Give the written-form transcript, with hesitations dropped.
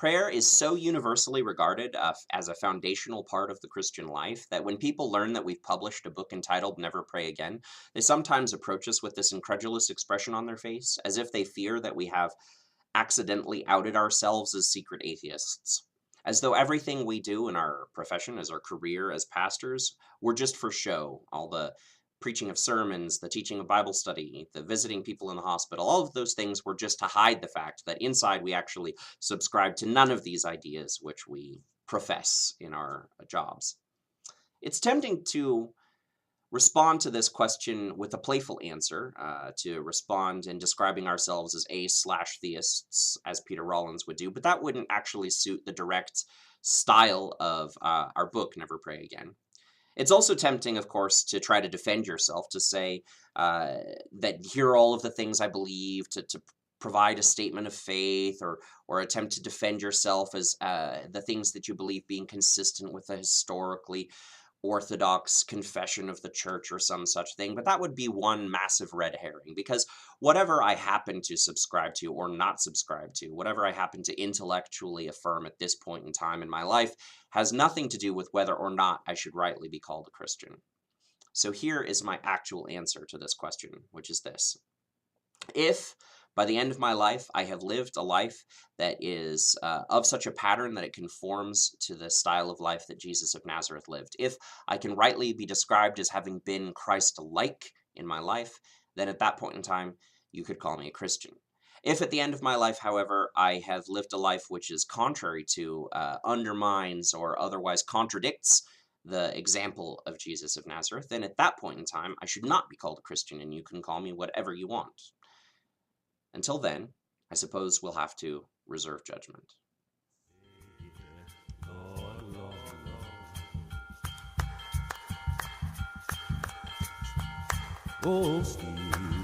Prayer is so universally regarded as a foundational part of the Christian life that when people learn that we've published a book entitled Never Pray Again, they sometimes approach us with this incredulous expression on their face, as if they fear that we have accidentally outed ourselves as secret atheists. As though everything we do in our profession, as our career as pastors, were just for show. All the preaching of sermons, the teaching of Bible study, the visiting people in the hospital, all of those things were just to hide the fact that inside we actually subscribe to none of these ideas which we profess in our jobs. It's tempting to respond to this question with a playful answer, to respond in describing ourselves as a/theists, as Peter Rollins would do, but that wouldn't actually suit the direct style of our book, Never Pray Again. It's also tempting, of course, to try to defend yourself, to say uh, that here are all of the things I believe, to provide a statement of faith, or attempt to defend yourself as the things that you believe being consistent with the historically orthodox confession of the church or some such thing. But that would be one massive red herring, because whatever I happen to subscribe to or not subscribe to, whatever I happen to intellectually affirm at this point in time in my life, has nothing to do with whether or not I should rightly be called a Christian. So here is my actual answer to this question, which is this. If by the end of my life I have lived a life that is of such a pattern that it conforms to the style of life that Jesus of Nazareth lived, if I can rightly be described as having been Christ-like in my life, then at that point in time, you could call me a Christian. If at the end of my life, however, I have lived a life which is contrary to, undermines, or otherwise contradicts the example of Jesus of Nazareth, then at that point in time, I should not be called a Christian, and you can call me whatever you want. Until then, I suppose we'll have to reserve judgment. Oh, Steve.